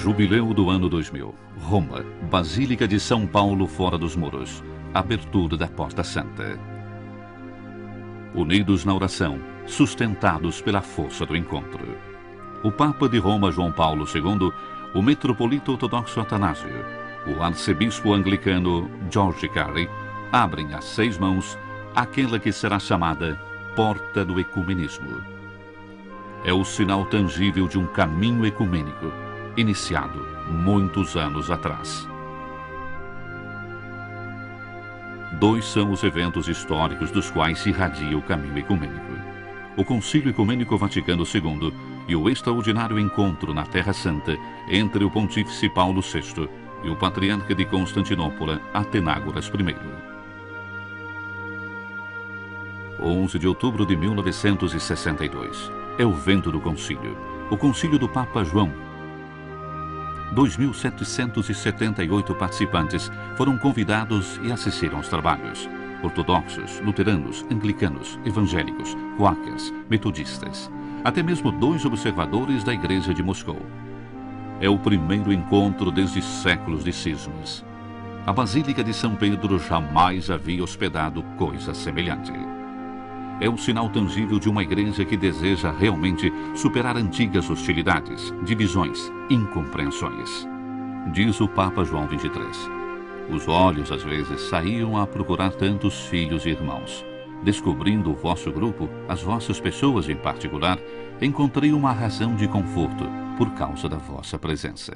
Jubileu do ano 2000. Roma, Basílica de São Paulo fora dos muros. Abertura da Porta Santa. Unidos na oração, sustentados pela força do encontro. O Papa de Roma, João Paulo II, o metropolita ortodoxo Atanásio, o arcebispo anglicano George Carey, abrem a 6 mãos aquela que será chamada Porta do Ecumenismo. É o sinal tangível de um caminho ecumênico, iniciado muitos anos atrás. 2 são os eventos históricos dos quais se irradia o caminho ecumênico: o Concílio Ecumênico Vaticano II e o extraordinário encontro na Terra Santa entre o Pontífice Paulo VI e o Patriarca de Constantinopla, Atenágoras I. 11 de outubro de 1962. É o vento do concílio, o concílio do Papa João. 2.778 participantes foram convidados e assistiram aos trabalhos. Ortodoxos, luteranos, anglicanos, evangélicos, quáquers, metodistas. Até mesmo 2 observadores da Igreja de Moscou. É o primeiro encontro desde séculos de cismas. A Basílica de São Pedro jamais havia hospedado coisa semelhante. É o sinal tangível de uma igreja que deseja realmente superar antigas hostilidades, divisões, incompreensões. Diz o Papa João XXIII. Os olhos, às vezes, saíam a procurar tantos filhos e irmãos. Descobrindo o vosso grupo, as vossas pessoas em particular, encontrei uma razão de conforto por causa da vossa presença.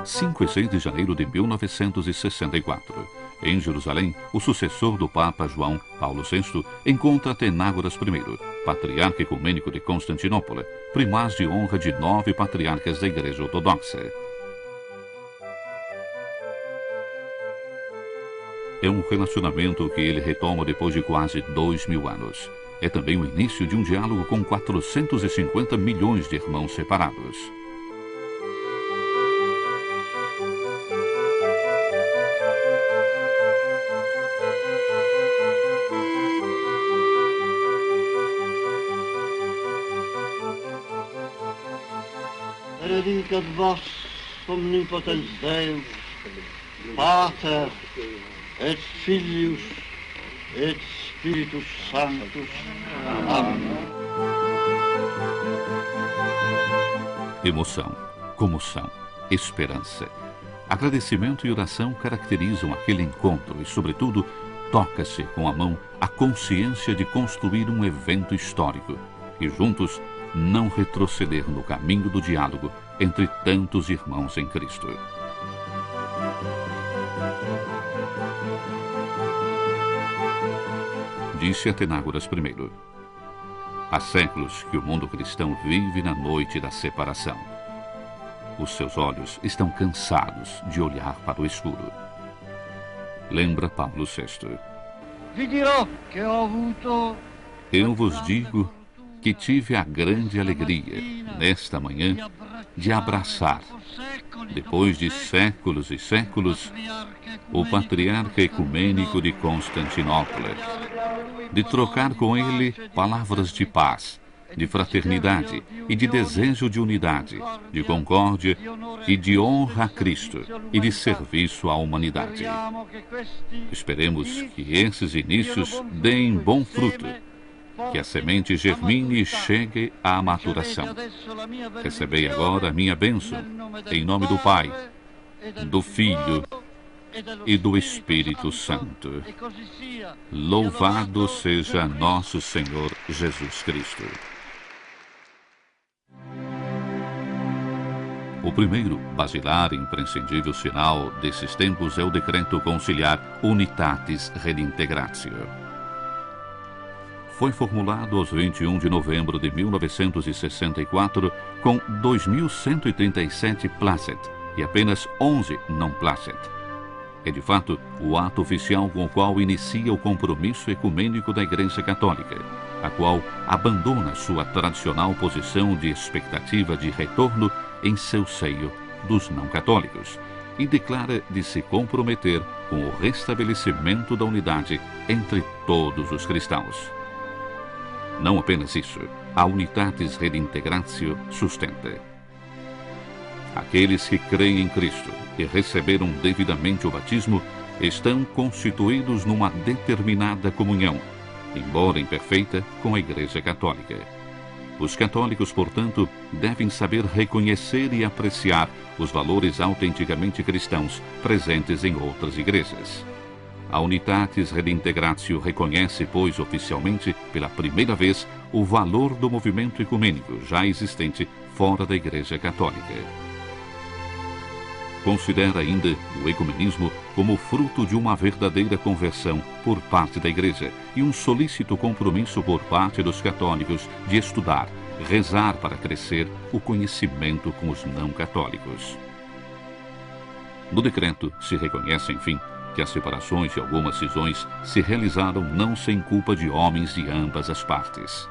5 e 6 de janeiro de 1964. Em Jerusalém, o sucessor do Papa João Paulo VI encontra Atenágoras I, patriarca ecumênico de Constantinopla, primaz de honra de 9 patriarcas da Igreja Ortodoxa. É um relacionamento que ele retoma depois de quase 2000 anos. É também o início de um diálogo com 450 milhões de irmãos separados. Benedicat vos omnipotens Deus, Pater, et Filius, et Spiritus Sanctus. Amém. Emoção, comoção, esperança. Agradecimento e oração caracterizam aquele encontro e, sobretudo, toca-se com a mão a consciência de construir um evento histórico e, juntos, não retroceder no caminho do diálogo entre tantos irmãos em Cristo. Disse Atenágoras I. Há séculos que o mundo cristão vive na noite da separação. Os seus olhos estão cansados de olhar para o escuro. Lembra Paulo VI. Eu vos digo que tive a grande alegria, nesta manhã, de abraçar, depois de séculos e séculos, o Patriarca Ecumênico de Constantinopla, de trocar com ele palavras de paz, de fraternidade e de desejo de unidade, de concórdia e de honra a Cristo e de serviço à humanidade. Esperemos que esses inícios deem bom fruto, que a semente germine e chegue à maturação. Recebei agora a minha bênção, em nome do Pai, do Filho e do Espírito Santo. Louvado seja nosso Senhor Jesus Cristo. O primeiro, basilar e imprescindível sinal desses tempos é o decreto conciliar Unitatis Redintegratio. Foi formulado aos 21 de novembro de 1964 com 2.137 placet e apenas 11 não placet. É, de fato, o ato oficial com o qual inicia o compromisso ecumênico da Igreja Católica, a qual abandona sua tradicional posição de expectativa de retorno em seu seio dos não-católicos e declara de se comprometer com o restabelecimento da unidade entre todos os cristãos. Não apenas isso, a Unitatis Redintegratio sustenta: aqueles que creem em Cristo e receberam devidamente o batismo estão constituídos numa determinada comunhão, embora imperfeita, com a Igreja Católica. Os católicos, portanto, devem saber reconhecer e apreciar os valores autenticamente cristãos presentes em outras igrejas. A Unitatis Redintegratio reconhece, pois, oficialmente, pela primeira vez, o valor do movimento ecumênico já existente fora da Igreja Católica. Considera ainda o ecumenismo como fruto de uma verdadeira conversão por parte da Igreja e um solícito compromisso por parte dos católicos de estudar, rezar para crescer o conhecimento com os não católicos. No decreto se reconhece, enfim, que as separações e algumas cisões se realizaram não sem culpa de homens de ambas as partes.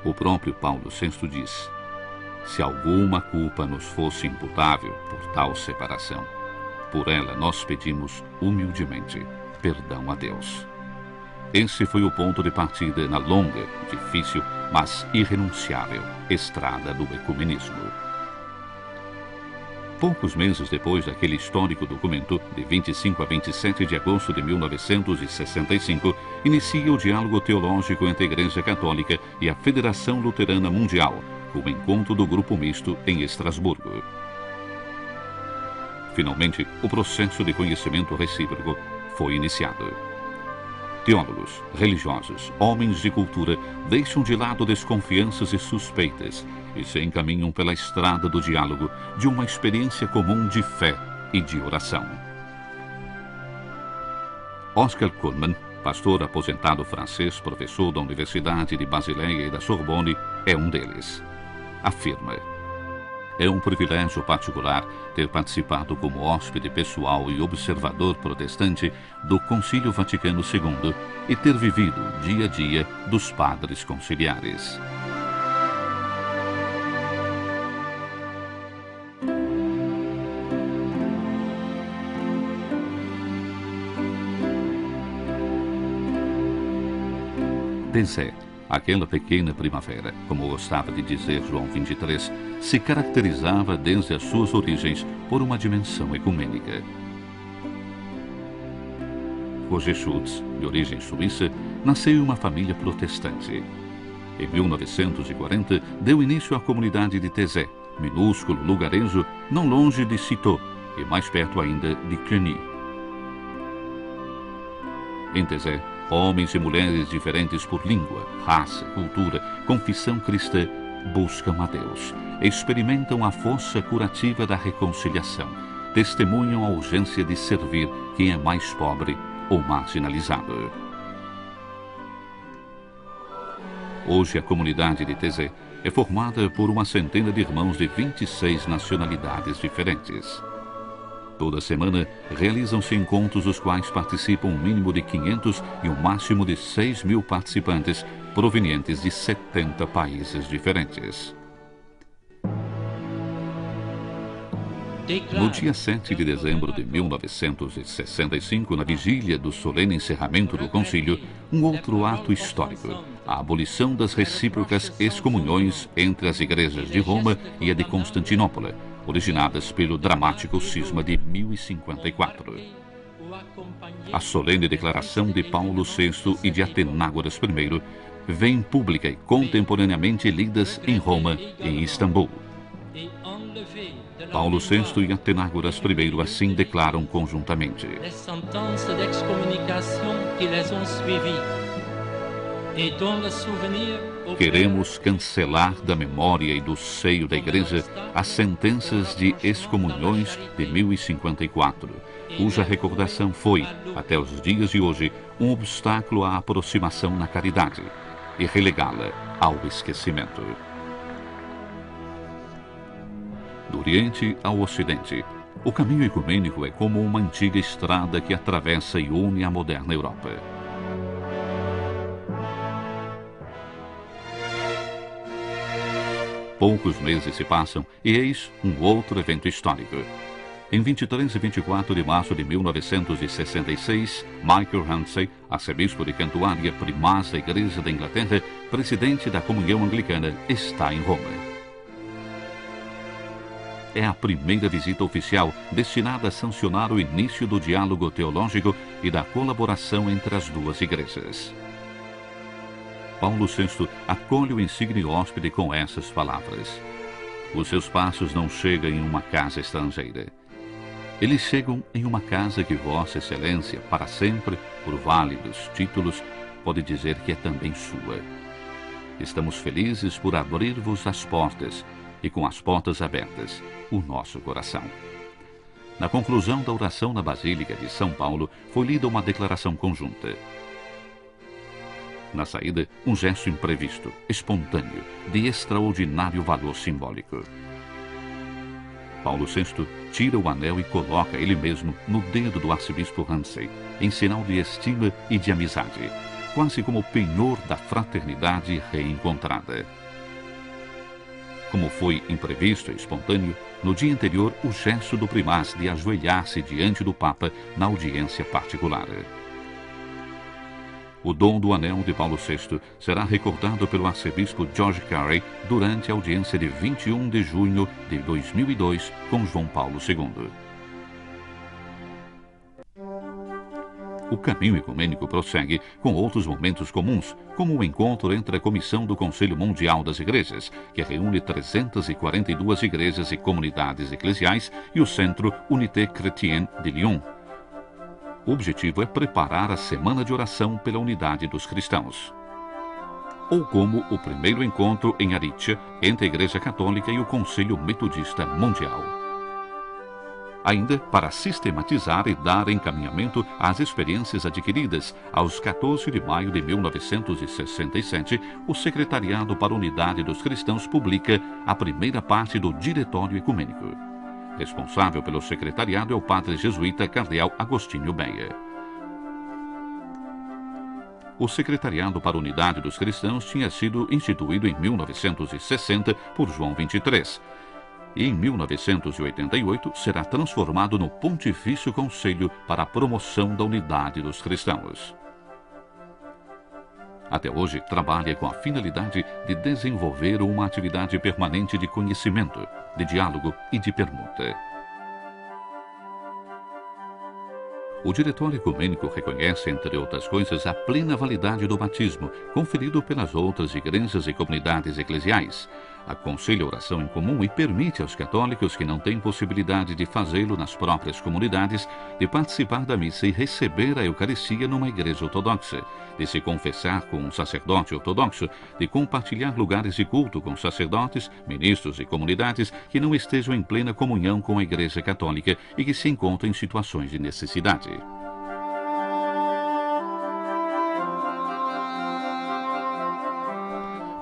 O próprio Paulo VI diz: se alguma culpa nos fosse imputável por tal separação, por ela nós pedimos humildemente perdão a Deus. Esse foi o ponto de partida na longa, difícil, mas irrenunciável estrada do ecumenismo. Poucos meses depois daquele histórico documento, de 25 a 27 de agosto de 1965, inicia o diálogo teológico entre a Igreja Católica e a Federação Luterana Mundial, o encontro do Grupo Misto em Estrasburgo. Finalmente, o processo de conhecimento recíproco foi iniciado. Teólogos, religiosos, homens de cultura deixam de lado desconfianças e suspeitas e se encaminham pela estrada do diálogo, de uma experiência comum de fé e de oração. Oscar Cullmann, pastor aposentado francês, professor da Universidade de Basileia e da Sorbonne, é um deles. Afirma: é um privilégio particular ter participado como hóspede pessoal e observador protestante do Concílio Vaticano II e ter vivido o dia a dia dos padres conciliares. Thésée, aquela pequena primavera, como gostava de dizer João 23, se caracterizava desde as suas origens por uma dimensão ecumênica. Roger Schultz, de origem suíça, nasceu em uma família protestante. Em 1940, deu início à comunidade de Thésée, minúsculo lugarejo não longe de Citeaux e mais perto ainda de Cluny. Em Thésée, homens e mulheres diferentes por língua, raça, cultura, confissão cristã buscam a Deus, experimentam a força curativa da reconciliação, testemunham a urgência de servir quem é mais pobre ou marginalizado. Hoje a comunidade de Thésée é formada por uma centena de irmãos de 26 nacionalidades diferentes. Toda semana realizam-se encontros dos quais participam um mínimo de 500 e um máximo de 6.000 participantes provenientes de 70 países diferentes. No dia 7 de dezembro de 1965, na vigília do solene encerramento do concílio, um outro ato histórico, a abolição das recíprocas excomunhões entre as igrejas de Roma e a de Constantinopla, originadas pelo dramático cisma de 1054. A solene declaração de Paulo VI e de Atenágoras I vem pública e contemporaneamente lidas em Roma e em Istambul. Paulo VI e Atenágoras I assim declaram conjuntamente: queremos cancelar da memória e do seio da Igreja as sentenças de excomunhões de 1054, cuja recordação foi, até os dias de hoje, um obstáculo à aproximação na caridade, e relegá-la ao esquecimento. Do Oriente ao Ocidente, o caminho ecumênico é como uma antiga estrada que atravessa e une a moderna Europa. Poucos meses se passam e eis um outro evento histórico. Em 23 e 24 de março de 1966, Michael Ramsey, arcebispo de Cantuária, primaz da Igreja da Inglaterra, presidente da Comunhão Anglicana, está em Roma. É a primeira visita oficial destinada a sancionar o início do diálogo teológico e da colaboração entre as duas igrejas. Paulo VI acolhe o insigne hóspede com essas palavras: os seus passos não chegam em uma casa estrangeira. Eles chegam em uma casa que Vossa Excelência, para sempre, por válidos títulos, pode dizer que é também sua. Estamos felizes por abrir-vos as portas, e com as portas abertas, o nosso coração. Na conclusão da oração na Basílica de São Paulo, foi lida uma declaração conjunta. Na saída, um gesto imprevisto, espontâneo, de extraordinário valor simbólico. Paulo VI tira o anel e coloca ele mesmo no dedo do arcebispo Ramsey, em sinal de estima e de amizade, quase como penhor da fraternidade reencontrada. Como foi imprevisto e espontâneo, no dia anterior, o gesto do primaz de ajoelhar-se diante do Papa na audiência particular. O dom do anel de Paulo VI será recordado pelo arcebispo George Carey durante a audiência de 21 de junho de 2002 com João Paulo II. O caminho ecumênico prossegue com outros momentos comuns, como o encontro entre a Comissão do Conselho Mundial das Igrejas, que reúne 342 igrejas e comunidades eclesiais, e o Centro Unité Chrétienne de Lyon. O objetivo é preparar a Semana de Oração pela Unidade dos Cristãos. Ou como o primeiro encontro em Aricia entre a Igreja Católica e o Conselho Metodista Mundial. Ainda para sistematizar e dar encaminhamento às experiências adquiridas, aos 14 de maio de 1967, o Secretariado para a Unidade dos Cristãos publica a primeira parte do Diretório Ecumênico. Responsável pelo secretariado é o padre jesuíta Cardeal Agostinho Beia. O Secretariado para a Unidade dos Cristãos tinha sido instituído em 1960 por João XXIII e em 1988 será transformado no Pontifício Conselho para a Promoção da Unidade dos Cristãos. Até hoje, trabalha com a finalidade de desenvolver uma atividade permanente de conhecimento, de diálogo e de permuta. O Diretório Ecumênico reconhece, entre outras coisas, a plena validade do batismo, conferido pelas outras igrejas e comunidades eclesiais. Aconselha a oração em comum e permite aos católicos que não têm possibilidade de fazê-lo nas próprias comunidades, de participar da missa e receber a Eucaristia numa igreja ortodoxa, de se confessar com um sacerdote ortodoxo, de compartilhar lugares de culto com sacerdotes, ministros e comunidades que não estejam em plena comunhão com a Igreja Católica e que se encontram em situações de necessidade.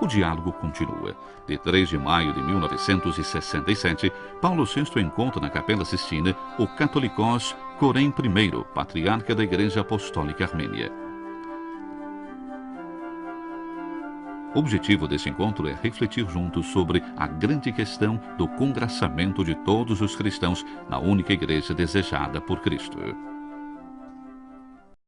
O diálogo continua. De 3 de maio de 1967, Paulo VI encontra na Capela Sistina o Catholicos Corém I, patriarca da Igreja Apostólica Armênia. O objetivo desse encontro é refletir juntos sobre a grande questão do congraçamento de todos os cristãos na única igreja desejada por Cristo.